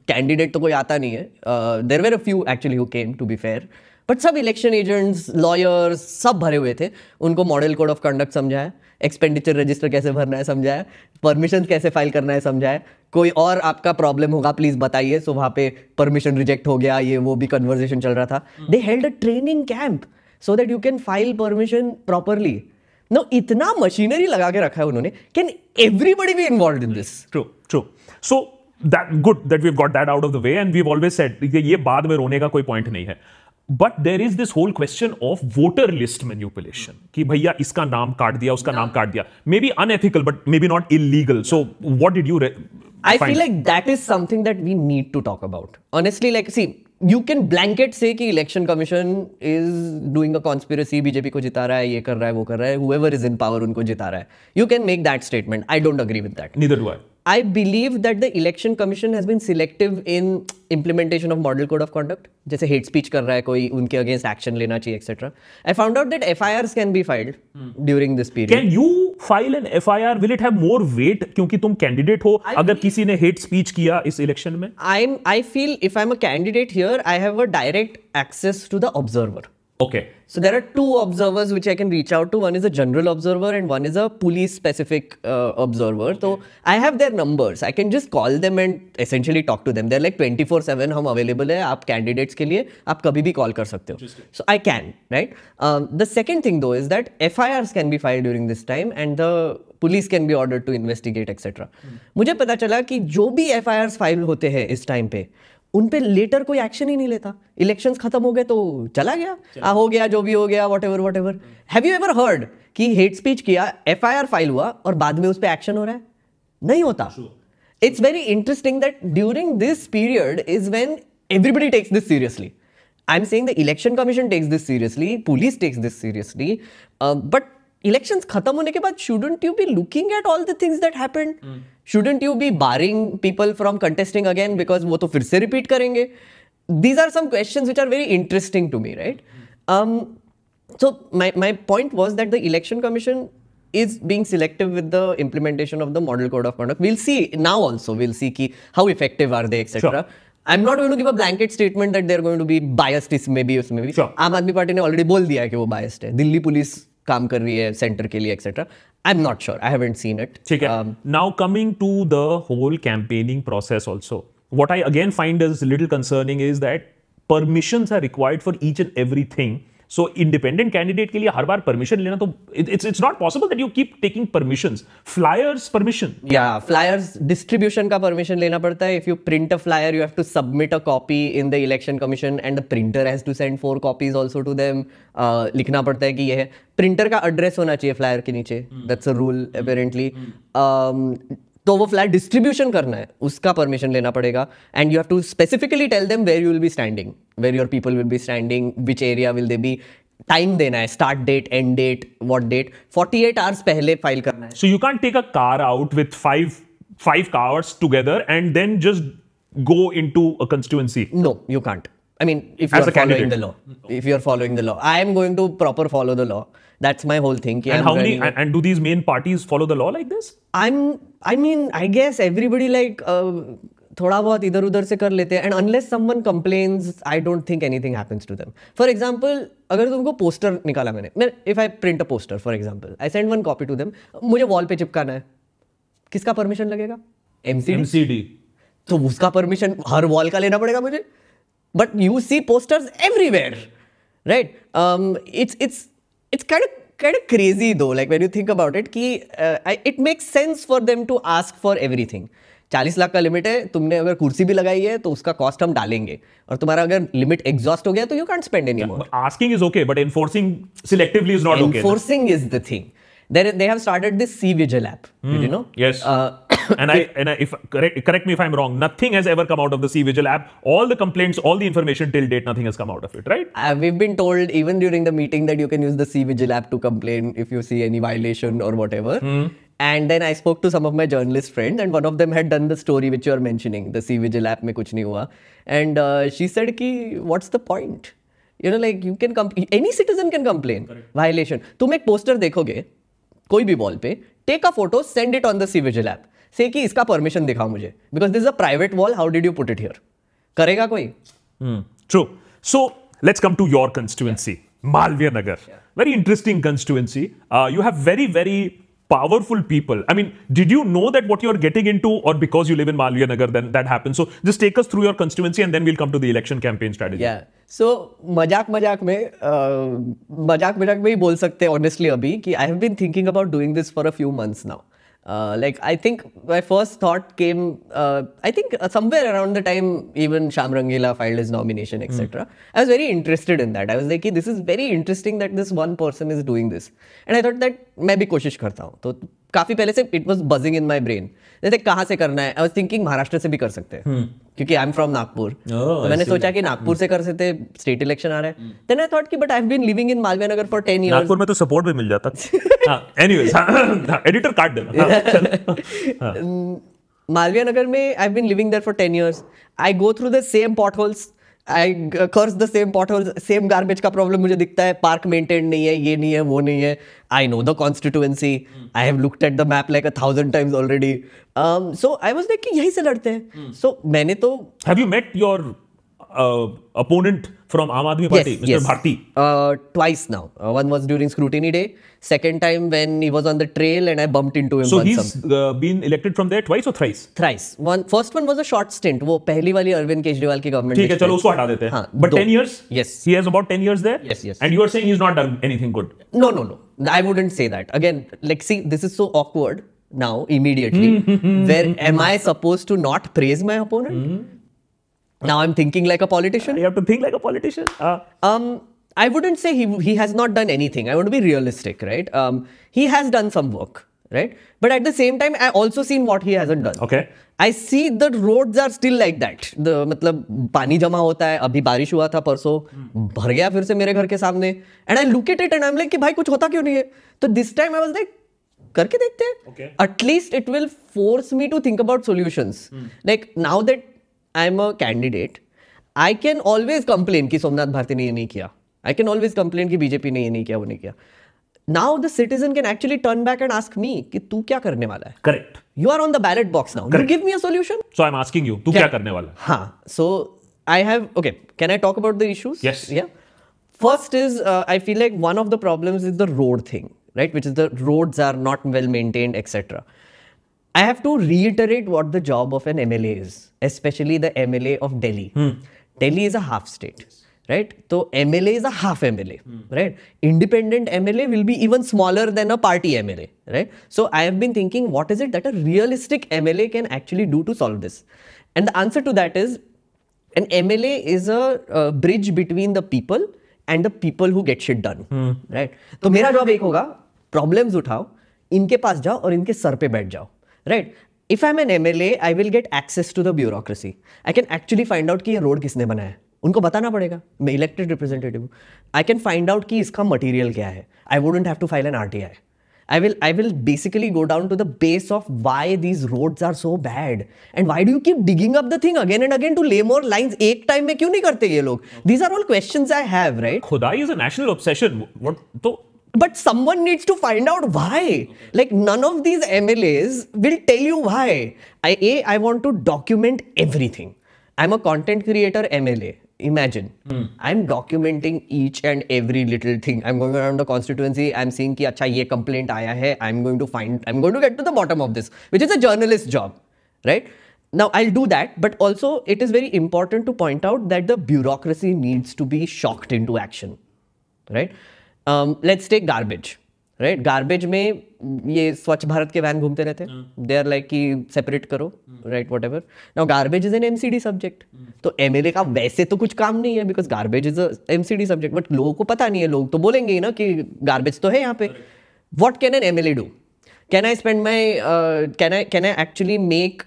Candidate तो कोई आता नहीं है, there were a few actually who came to be fair, but सब इलेक्शन एजेंट्स, लॉयर्स सब भरे हुए थे. उनको मॉडल कोड ऑफ कंडक्ट समझाया, एक्सपेंडिचर रजिस्टर कैसे भरना है समझाया, परमिशन कैसे फाइल करना है समझाया, कोई और आपका प्रॉब्लम होगा प्लीज बताइए. सो वहां पे परमिशन रिजेक्ट हो गया, ये वो भी कन्वर्सेशन चल रहा था. दे held a training camp so that you can file permission properly. No, इतना मशीनरी लगा के रखा है उन्होंने. Can everybody be involved in this? True. So that good that we've got that out of the way, and we've always said ये बाद में रोने का कोई पॉइंट नहीं है. But there is this whole question of voter list manipulation. कि भैया इसका नाम काट दिया, उसका नाम काट दिया. Maybe unethical, but maybe not illegal. So what did you I feel like that is something that we need to talk about. Honestly, like, see, you can blanket say कि election commission is doing a conspiracy, BJP को जिता रहा है, ये कर रहा है, वो कर रहा है, whoever is in power उनको जिता रहा है. You can make that statement. I don't agree with that. Neither do I. I believe that the election commission has been selective in implementation of model code of conduct. जैसे hate speech कर रहा है कोई, उनके against action लेना चाहिए, etc. I found out that FIRs can be filed during this period. Can you file an FIR? Will it have more weight क्योंकि तुम candidate हो, अगर किसी ने hate speech किया इस election में? I feel if I'm a candidate here, I have a direct access to the observer. Okay. So there are 2 observers which I can reach out to. One is a general observer and one is a police specific observer. Okay. So I have their numbers. I can just call them and essentially talk to them. They're like 24/7 हम available है. आप candidates के लिए आप कभी भी call कर सकते हो. So I can, right? The second thing though is that FIRs can be filed during this time and the police can be ordered to investigate, etc. मुझे पता चला कि जो भी FIRs फाइल होते हैं इस टाइम पे, उन पे लेटर कोई एक्शन ही नहीं लेता. इलेक्शंस खत्म हो गए तो चला गया, हो गया जो भी हो गया, whatever. Have you ever heard कि हेट स्पीच किया, FIR फाइल हुआ और बाद में उस पे एक्शन हो रहा है? नहीं होता. It's very interesting that during this period is when everybody takes this seriously. I'm saying the election commission takes this seriously, police takes this seriously, but elections खत्म होने के बाद shouldn't you be looking at all the things that happened? Shouldn't you be barring people from contesting again because वो तो फिर से repeat करेंगे? These are some questions which are very interesting to me, right? So my point was that the election commission is being selective with the implementation of the model code of conduct. We'll see now also. We'll see ki how effective are they, etc. Sure. I'm not going to give a blanket statement that they're going to be biased. इसमें भी. Sure. आम आदमी party ने already बोल दिया है कि वो biased है. दिल्ली पुलिस काम कर रही है सेंटर के लिए, etc. I'm not sure. I haven't seen it. ठीक है. Now coming to the whole campaigning process also, what I again find is a little concerning is that permissions are required for each and everything. So independent candidate के लिए हर बार permission लेना तो it's not possible that you keep taking permissions. Flyers permission. या flyers distribution का permission लेना पड़ता है. If you print a flyer you have to submit a copy in the election commission and the printer has to send 4 copies also to them. लिखना पड़ता है कि ये है. प्रिंटर का एड्रेस होना चाहिए फ्लायर के नीचे. That's a rule apparently. तो वो फ्लायर डिस्ट्रीब्यूशन करना है उसका परमिशन लेना पड़ेगा. And you have to specifically tell them where you will be standing, where your people will be standing, which area will they be. Time देना है, start date, end date, what date. 48 hours पहले file करना है. So you can't take a car out with five cars together and then just go into a constituency. No, you can't. I mean, if you As are a following candidate. the law, if you are following the law, I am going to proper follow the law. That's my whole thing. And how many? And do these main parties follow the law like this? I mean, I guess everybody like थोड़ा बहुत इधर उधर से कर लेते हैं. And unless someone complains I don't think anything happens to them. For example अगर तुमको पोस्टर निकाला मैं if I print a poster for example, I send 1 copy to them. मुझे वॉल पे चिपकाना है, किसका परमिशन लगेगा? MCD. तो उसका परमिशन हर वॉल का लेना पड़ेगा मुझे. But you see posters everywhere, right? It's kind of crazy though, like when you think about it, कि it makes sense for them to ask for everything. 40 lakh का लिमिट है, तुमने अगर कुर्सी भी लगाई है तो उसका कॉस्ट हम डालेंगे, और तुम्हारा अगर लिमिट एग्जॉस्ट हो गया तो you can't spend any more. Asking is okay, but enforcing selectively is not okay. Enforcing is the thing. They have started this C-Vigil app. Did you know? Yes. And if correct me if I'm wrong, nothing has ever come out of the C-Vigil app. All the complaints, all the information till date, nothing has come out of it, right? We've been told even during the meeting that you can use the C-Vigil app to complain if you see any violation or whatever. And then I spoke to some of my journalist friends, and one of them had done the story which you are mentioning. The C-Vigil app में कुछ नहीं हुआ. And she said कि what's the point? You know, like you can any citizen can complain. Correct. Violation. तुम एक poster देखोगे कोई भी वॉल पे, take a photo, send it on the C-Vigil app, say कि इसका परमिशन दिखाओ मुझे, because this is a private wall, how did you put it here? करेगा कोई? True. So let's come to your constituency, Malviya Nagar. Very interesting constituency. You have very, very powerful people. I mean, did you know that what you're getting into, or because you live in Malviya Nagar, then that happens? So just take us through your constituency and then we'll come to the election campaign strategy. Yeah. So मजाक में ही बोल सकते हैं honestly अभी कि I have been thinking about doing this for a few months now. Like I think my first thought came, I think somewhere around the time even Shyam Rangila filed his nomination, etc. I was very interested in that. I was like, this is very interesting that this one person is doing this. And I thought that मैं भी कोशिश करता हूँ. तो काफी पहले से it was buzzing in my brain. जैसे कहाँ से करना है? I was thinking महाराष्ट्र से भी कर सकते हैं, क्योंकि I'm from नागपुर. तो मैंने सोचा कि नागपुर से कर सकते, स्टेट इलेक्शन आ रहा है. Then I thought कि but I've been living in Malviya Nagar for 10 years. Nagpur में तो सपोर्ट भी मिल जाता. Anyways, एडिटर काट देना. Malviya Nagar में I've been living there for 10 years. I go through the same potholes. I curse the same potholes. Same garbage का problem मुझे दिखता है. पार्क मेंटेन नहीं है, ये नहीं है, वो नहीं है. I know the constituency. I have looked at the map like 1,000 times already. So I was like कि यहीं से लड़ते हैं. So मैंने तो Have you met your opponent from Aam Aadmi Party, Mr. Bharti? Twice now. One was during scrutiny day. Second time when he was on the trail and I bumped into him. So he's been elected from there twice or thrice? Thrice. First one was a short stint. वो पहली वाली अरविंद केजरीवाल की government. ठीक है, चलो उसको हटा देते हैं. But 10 years? Yes. He has about 10 years there? Yes. And you are saying he's not done anything good? No. I wouldn't say that. Again, like, see, this is so awkward now, immediately. Where am I supposed to not praise my opponent? Now I'm thinking like a politician. You have to think like a politician. I wouldn't say he has not done anything. I want to be realistic, right? He has done some work, right? But at the same time, I also seen what he hasn't done. Okay. I see the roads are still like that. मतलब पानी जमा होता है. अभी बारिश हुआ था परसों, भर गया फिर से मेरे घर के सामने. And I look at it and I'm like कि भाई कुछ होता क्यों नहीं है? तो this time I was like, करके देखते हैं. Okay. At least it will force me to think about solutions. Like now that I'm a candidate, I can always complain कि सोमनाथ भारती ने ये नहीं किया. I can always complain कि बीजेपी ने ये नहीं किया, वो नहीं किया. Now the citizen can actually turn back and ask me कि तू क्या करने वाला है? Correct. You are on the ballot box now. Correct. You give me a solution. So I'm asking you, तू क्या करने वाला है? हाँ. So I have, okay, can I talk about the issues? Yes. Yeah. First is, I feel like one of the problems is the road thing, right? Which is the roads are not well maintained, etc. I have to reiterate what the job of an MLA is, especially the MLA of Delhi. Delhi is a half state. right? So MLA is a half MLA, right? Independent MLA will be even smaller than a party MLA, right? So I have been thinking, what is it that a realistic MLA can actually do to solve this? And the answer to that is, an MLA is a bridge between the people and the people who get shit done, right? तो मेरा job एक होगा, problems उठाओ, इनके पास जाओ और इनके sir पे बैठ जाओ, right? If I'm an MLA, I will get access to the bureaucracy. I can actually find out कि ये रोड किसने बनाया है. उनको बताना पड़ेगा. मैं इलेक्टेड रिप्रेजेंटेटिव हूँ. I can find out कि इसका मटीरियल क्या है. I wouldn't have to file an RTI. I will basically go down to the base of why these roads are so bad and why do you keep digging up the thing again and again to lay more lines. एक time में क्यों नहीं करते ये लोग? These are all questions I have, right? खुदाई is a national obsession. What तो But someone needs to find out why. Like none of these MLAs will tell you why. I want to document everything. I'm a content creator MLA. Imagine, I'm documenting each and every little thing. I'm going around the constituency. I'm seeing कि अच्छा ये complaint आया है. I'm going to get to the bottom of this, which is a journalist job, right? Now I'll do that, but also it is very important to point out that the bureaucracy needs to be shocked into action, right? Let's take garbage, right? Garbage में ये स्वच्छ भारत के van घूमते रहते हैं. They are like कि separate करो, right? Whatever. Now garbage is an MCD subject. तो MLA का वैसे तो कुछ काम नहीं है because garbage is a MCD subject. But लोगों को पता नहीं है, लोग तो बोलेंगे ही ना कि garbage तो है यहाँ पे. What can an MLA do? Can I spend my can I actually make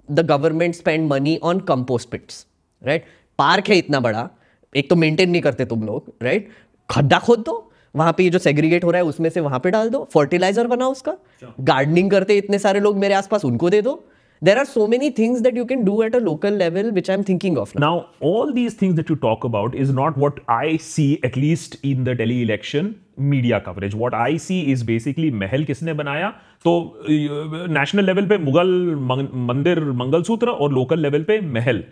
the government spend money on compost pits, right? Park है इतना बड़ा, एक तो मेंटेन नहीं करते तुम लोग, right? खड्डा खोद दो, वहां पे ये जो सेग्रीगेट हो रहा है उसमें से वहां पे डाल दो, फर्टिलाइजर बनाओ उसका, गार्डनिंग करते इतने सारे लोग मेरे आसपास, उनको दे दो. There are so many things that you can do at a local level which I'm thinking of now. Now, all these things that you talk about is not what I see, at least in the Delhi election media coverage. What I see is basically महल किसने बनाया. तो national level पे मुगल मंदिर मंगलसूत्र और local level पे महल.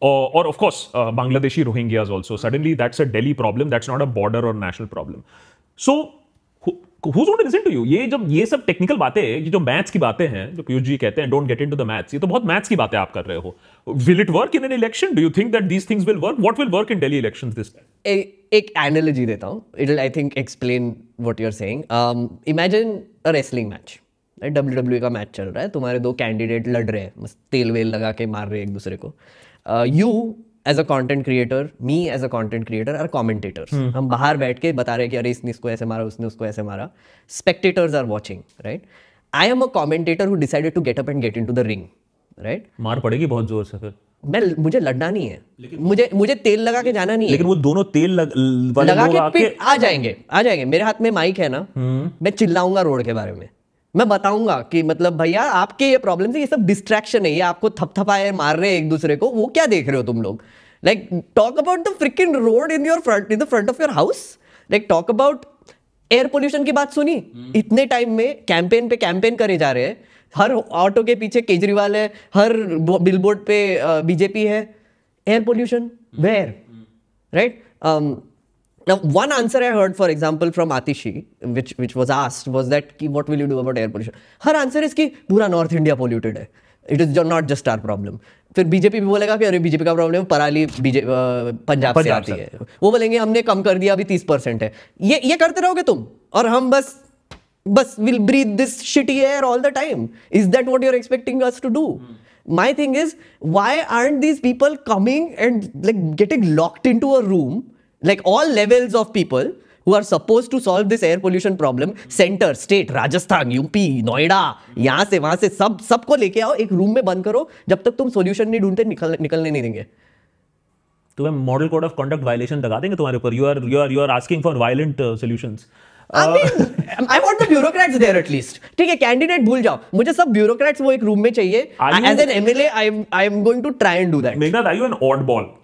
Or of course, Bangladeshi Rohingyas also. Suddenly, that's a Delhi problem. That's not a border or national problem. So, who's going to listen to you? ये सब technical बातें, ये जो मैथ्स की बातें हैं, जो पीयूष जी कहते हैं, don't get into the maths. ये तो बहुत मैथ्स की बातें आप कर रहे हो. Will it work in an election? Do you think that these things will work? What will work in Delhi elections this time? एक analogy देता हूँ. It'll, I think, explain what you're saying. Imagine a wrestling match. WWE का match चल रहा है, तुम्हारे दो candidate लड़ रहे हैं, तेल वेल लगा के मार रहे हैं एक दूसरे को. You as a content creator, me as a content creator are commentators. हम बाहर बैठ के बता रहे हैं कि अरे इसने इसको ऐसे मारा, उसने उसको ऐसे मारा. Spectators are watching, right? I am a commentator who decided to get up and get into the ring, right? मार पड़ेगी बहुत जोर से फिर. मुझे लड़ना नहीं है, मुझे तेल लगा के जाना नहीं है. लेकिन वो दोनों तेल लगा के आ जाएंगे. मेरे हाथ में माइक है ना, मैं चिल्लाऊंगा रोड के बारे में. मैं बताऊंगा कि मतलब भैया आपके ये प्रॉब्लम है, ये सब डिस्ट्रैक्शन है, ये आपको थपथपाए मार रहे हैं एक दूसरे को, वो क्या देख रहे हो तुम लोग. Like talk about the fricking road in the front of your house. Like talk about air pollution की बात सुनी. इतने टाइम में कैंपेन करे जा रहे हैं. हर ऑटो के पीछे केजरीवाल है, हर बिलबोर्ड पे बीजेपी है. Air pollution where, right? Now, one answer I heard, for example, from Atishi, which was asked, was that what will you do about air pollution? Her answer is कि पूरा north India polluted है. It is not just our problem. फिर BJP भी बोलेगा कि अरे BJP का problem पराली पंजाब से आती है. वो बोलेंगे हमने कम कर दिया, अभी 30% है. ये करते रहोगे तुम, और हम बस will breathe this shitty air all the time. Is that what you're expecting us to do? My thing is, why aren't these people coming and like getting locked into a room? Like all levels of people who are supposed to solve this air pollution problem, center, state, Rajasthan, UP, Noida, यहाँ से वहाँ से सबको लेके आओ, एक room में बंद करो. जब तक तुम सॉल्यूशन नहीं ढूंढते निकलने नहीं देंगे. तुम्हें model code of conduct violation लगा देंगे तुम्हारे ऊपर. You are asking for violent solutions. I mean, I want the bureaucrats there at least. ठीक है, कैंडिडेट भूल जाओ, मुझे सब bureaucrats वो एक रूम में चाहिए. As an MLA, I am going to try and do that. Meghnad, are you an oddball?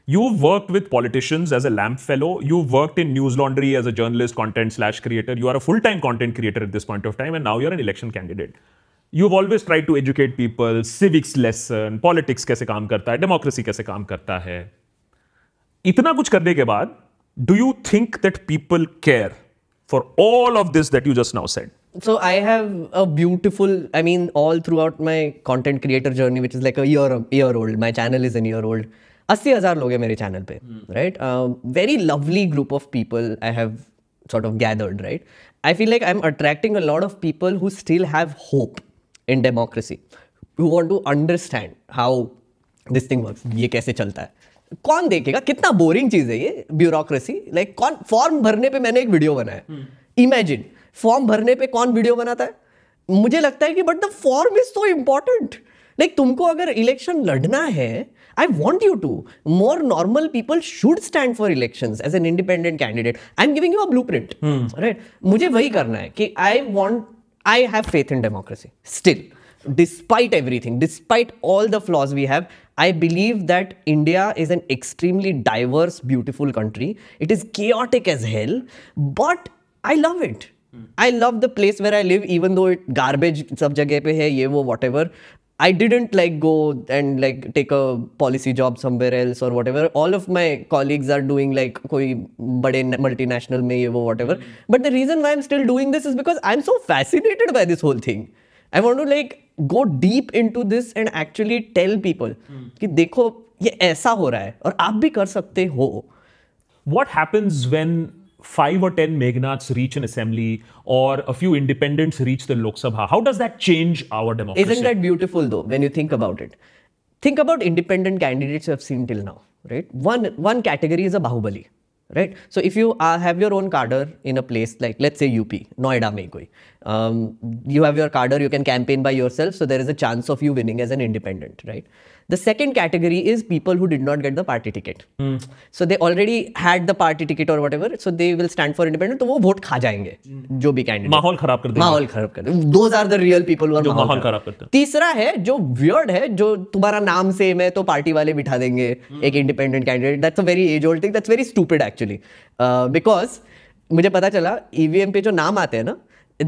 You've worked with politicians as a lamp fellow. You've worked in News Laundry as a journalist, content/creator. You are a full-time content creator at this point of time, and now you're an election candidate. You've always tried to educate people, civics lesson, politics कैसे काम करता है, democracy कैसे काम करता है. इतना कुछ करने के बाद, do you think that people care for all of this that you just now said? So I have a beautiful, I mean, all throughout my content creator journey, which is like a year old. My channel is a year old. 80,000 लोग हैं मेरे channel पे, right? Very lovely group of people I have sort of gathered, right? I feel like I'm attracting a lot of people who still have hope in democracy, who want to understand how this thing works. ये कैसे चलता है, कौन देखेगा, कितना boring चीज है ये ब्यूरोक्रेसी. लाइक कौन फॉर्म भरने पे, मैंने एक वीडियो बनाया, इमेजिन फॉर्म भरने पे कौन वीडियो बनाता है? मुझे लगता है कि but the form is so important. Like तुमको अगर इलेक्शन लड़ना है, I want you to. More normal people should stand for elections as an independent candidate. I'm giving you a blueprint, right? मुझे वही करना है कि I have faith in democracy. Still, despite everything, despite all the flaws we have, I believe that India is an extremely diverse, beautiful country. It is chaotic as hell, but I love it. I love the place where I live, even though it garbage सब जगह पे है, ये वो whatever. I didn't like go and like take a policy job somewhere else or whatever. All of my colleagues are doing like कोई बड़े multinational में ये वो whatever. But the reason why I'm still doing this is because I'm so fascinated by this whole thing. I want to like go deep into this and actually tell people कि देखो ये ऐसा हो रहा है और आप भी कर सकते हो. What happens when 5 or 10 Meghnats reach an assembly or a few independents reach the Lok Sabha? How does that change our democracy? Isn't that beautiful though, when you think about it? Think about independent candidates you have seen till now, right? One category is a Bahubali, right? So if you have your own cadre in a place like, let's say UP, Noida mein koi, you have your cadre, you can campaign by yourself, so there is a chance of you winning as an independent, right? The second category is people who did not get the party ticket. So they already had the party ticket or whatever, so they will stand for independent. तो वो vote खा जाएंगे जो भी candidate. माहौल खराब कर देंगे. माहौल खराब कर देंगे. Those are the real people who are माहौल खराब करते हैं. तीसरा है जो weird है, जो तुम्हारा नाम सेम है तो पार्टी वाले बिठा देंगे एक independent candidate. That's a very age old thing. That's very stupid actually. Because मुझे पता चला ईवीएम पे जो नाम आते हैं ना,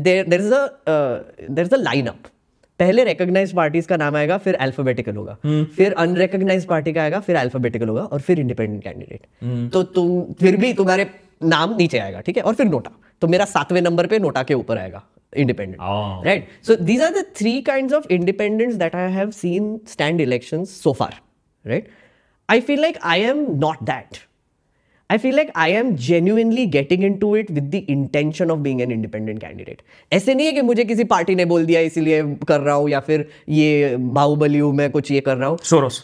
there is a lineup. पहले रिकॉग्नाइज्ड पार्टीज का नाम आएगा, फिर अल्फाबेटिकल होगा, फिर अनरिकॉग्नाइज्ड पार्टी का आएगा, फिर अल्फाबेटिकल होगा, और फिर इंडिपेंडेंट कैंडिडेट. तो तुम फिर भी तुम्हारे नाम नीचे आएगा, ठीक है, और फिर नोटा. तो मेरा 7वें नंबर पे नोटा के ऊपर आएगा independent. Right? So these are the 3 kinds of independents that I have seen stand elections so far. Right? I feel like I am not that. I feel like I am genuinely getting into it with the intention of being an independent candidate. ऐसे नहीं है कि मुझे किसी party ने बोल दिया इसीलिए कर रहा हूँ, या फिर ये बाहुबली हूँ मैं कुछ ये कर रहा हूँ. Soros.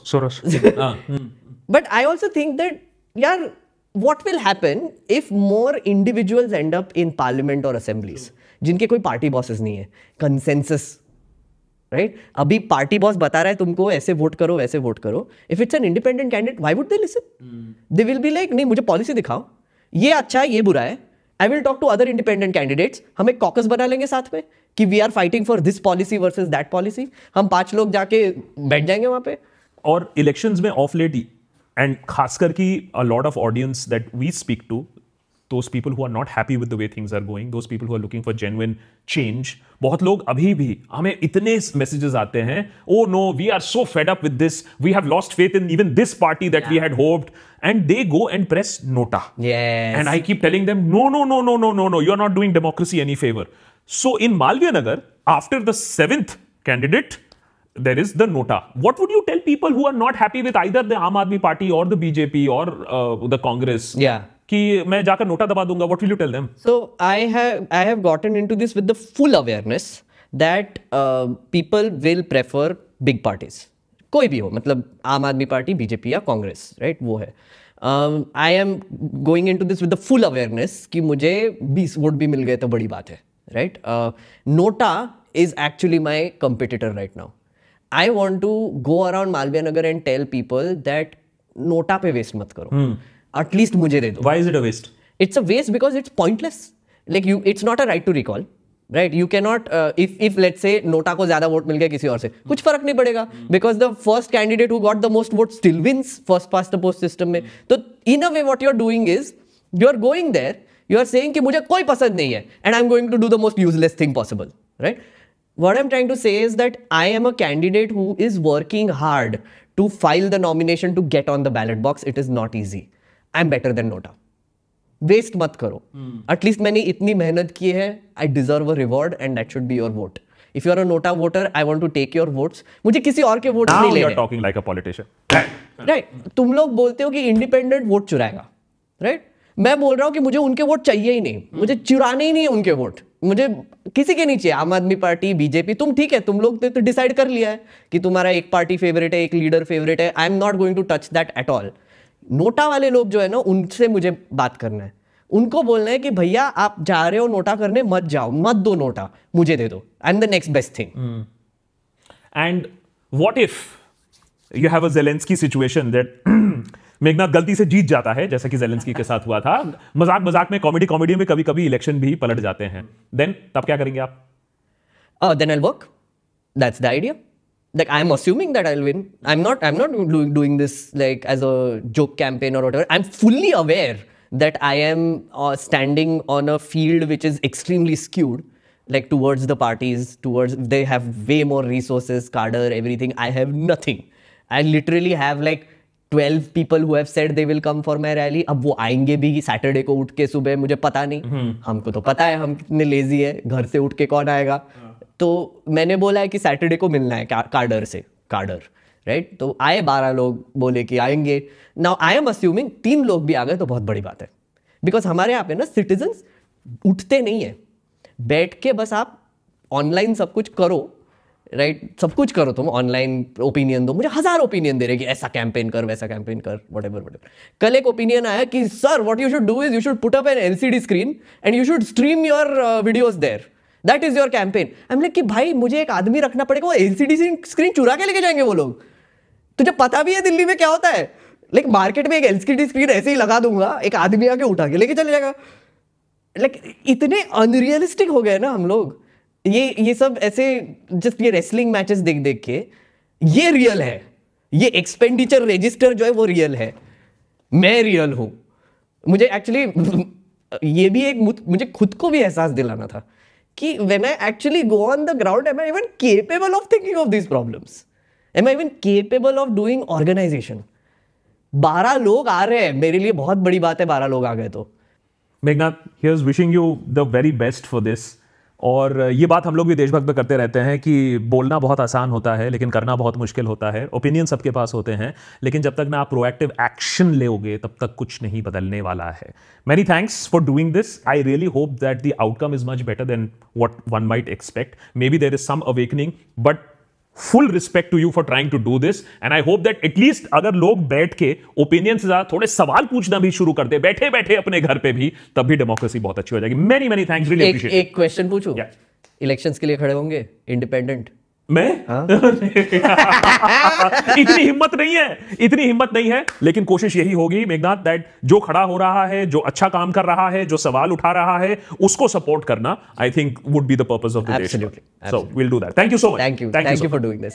But I also think that, यार, what will happen if more individuals end up in parliament or assemblies जिनके कोई पार्टी बॉसेस नहीं है, consensus. राइट? अभी पार्टी बॉस बता रहा है तुमको ऐसे वोट करो वैसे वोट करो. If it's an independent candidate, why would they listen? They will be like, नहीं मुझे पॉलिसी दिखाओ, ये अच्छा है ये बुरा है. I will talk to other independent candidates. हम एक कॉकस बना लेंगे साथ में कि we are fighting for this policy versus that policy. हम 5 लोग जाके बैठ जाएंगे वहां पे. और इलेक्शंस में ऑफ लेट एंड खासकर की a lot of audience that we speak to, those people who are not happy with the way things are going, those people who are looking for genuine change, बहुत लोग अभी भी हमें इतने messages आते हैं, oh no, we are so fed up with this, we have lost faith in even this party that we had hoped, and they go and press nota. Yes. And I keep telling them, no, you're not doing democracy any favor. So in Malviya Nagar, after the 7th candidate, there is the nota. What would you tell people who are not happy with either the Aam Aadmi Party or the BJP or the Congress? Yeah. कि मैं जाकर NOTA दबा दूंगा. What will you tell them? So I have gotten into this with the full awareness that people will prefer big parties. कोई भी हो, मतलब आम आदमी पार्टी, बीजेपी या कांग्रेस, राइट? वो है. I am going into this with the full awareness कि मुझे 20 वोट भी मिल गए तो बड़ी बात है, right? NOTA is actually my competitor right now. I want to go around Malviya Nagar and tell people that NOTA पे वेस्ट मत करो. At मुझे दे दो. Why is it a waste? It's a waste because it's pointless. Like it's not a right to recall, right? You cannot, if let's say NOTA को ज्यादा vote मिल गया किसी और से, कुछ फर्क नहीं पड़ेगा, because the first candidate who got the most votes still wins first past the post system में. तो in a way what you're doing is you're going there, you're saying कि मुझे कोई पसंद नहीं है, and I'm going to do the most useless thing possible, right? What I'm trying to say is that I am a candidate who is working hard to file the nomination to get on the ballot box. It is not easy. I'm better than NOTA. Waste मत करो. At least मैंने इतनी मेहनत की है. I deserve a reward and that should be your vote. If you are a NOTA voter, I want to take your votes. मुझे किसी और के वोट नहीं लेने. Now you're talking like a politician. Right तुम लोग बोलते हो कि इंडिपेंडेंट वोट चुराएगा, राइट मैं बोल रहा हूं कि मुझे उनके वोट चाहिए ही नहीं, मुझे चुराने ही नहीं है उनके वोट, मुझे किसी के नहीं चाहिए। आम आदमी पार्टी, बीजेपी, तुम ठीक है, तुम लोग तो डिसाइड कर लिया है कि तुम्हारा एक पार्टी फेवरेट है, एक लीडर फेवरेट है। I am not going to touch that at all. NOTA वाले लोग जो है ना, उनसे मुझे बात करना है, उनको बोलना है कि भैया आप जा रहे हो नोटा करने, मत जाओ, मत दो नोटा, मुझे दे दो, आई am the next best thing. And what if you have a Zelensky situation that Meghnath गलती से जीत जाता है, जैसा कि ज़ेलेंस्की के साथ हुआ था, मजाक मजाक में, कॉमेडी में कभी कभी इलेक्शन भी पलट जाते हैं, देन तब क्या करेंगे आप? Then I'll work. That's the idea. Like I'm assuming that I'll win. I'm not doing this like as a joke campaign or whatever. I'm fully aware that I am standing on a field which is extremely skewed, like towards the parties, they have way more resources, cadre, everything. I have nothing. I literally have like 12 people who have said they will come for my rally. अब वो आएंगे भी Saturday को उठ के सुबह, मुझे पता नहीं, हमको तो पता है हम कितने लेजी है, घर से उठ के कौन आएगा। तो मैंने बोला है कि सैटरडे को मिलना है कार्डर, राइट। तो आए 12 लोग, बोले कि आएंगे। नाउ आई एम अस्यूमिंग 3 लोग भी आ गए तो बहुत बड़ी बात है, बिकॉज हमारे यहाँ पे ना सिटीजन्स उठते नहीं है, बैठ के बस आप ऑनलाइन सब कुछ करो, राइट सब कुछ करो, तुम ऑनलाइन ओपिनियन दो, मुझे 1000 ओपिनियन दे रहे कि ऐसा कैंपेन कर, वैसा कैंपेन कर, व्हाटएवर। कल एक ओपिनियन आया कि sir what you should do is you should put up an LCD screen and you should stream your videos there, that is your campaign. I am like कि भाई मुझे एक आदमी रखना पड़ेगा, वो एलसीडी स्क्रीन चुरा के लेके जाएंगे वो लोग। तुझे पता भी है दिल्ली में क्या होता है, लाइक मार्केट में एक एलसीडी स्क्रीन ऐसे ही लगा दूंगा, एक आदमी आके उठा के लेके चले जाएगा। लाइक इतने अनरियलिस्टिक हो गए ना हम लोग, ये सब ऐसे जस्ट ये रेसलिंग मैचेस देख देख के, ये रियल है, ये एक्सपेंडिचर रजिस्टर जो है वो रियल है, मैं रियल हूं। मुझे एक्चुअली ये भी एक मुझे खुद को भी एहसास दिलाना था कि when I actually go on the ground, am I even capable of thinking of these problems, am I even capable of doing organisation. 12 लोग आ रहे हैं, मेरे लिए बहुत बड़ी बात है 12 लोग आ गए तो। Meghnath, here's wishing you the very best for this. और ये बात हम लोग भी देशभक्त में करते रहते हैं कि बोलना बहुत आसान होता है लेकिन करना बहुत मुश्किल होता है। ओपिनियन सबके पास होते हैं, लेकिन जब तक ना आप प्रोएक्टिव एक्शन लोगे तब तक कुछ नहीं बदलने वाला है। Many thanks for doing this. I really hope that the outcome is much better than what one might expect. Maybe there is some awakening, but full respect to you for trying to do this, and I hope that at least अगर लोग बैठ के opinion से ज्यादा थोड़े सवाल पूछना भी शुरू कर दे बैठे बैठे अपने घर पे भी, तब भी डेमोक्रेसी बहुत अच्छी हो जाएगी। many thanks, really appreciate it। एक क्वेश्चन पूछूं? इलेक्शंस के लिए खड़े होंगे इंडिपेंडेंट? मैं इतनी हिम्मत नहीं है, लेकिन कोशिश यही होगी मेघनाथ दैट जो खड़ा हो रहा है, जो अच्छा काम कर रहा है, जो सवाल उठा रहा है, उसको सपोर्ट करना I think would be the purpose of the देश। So we will do that. Thank you so much. Thank you for doing this.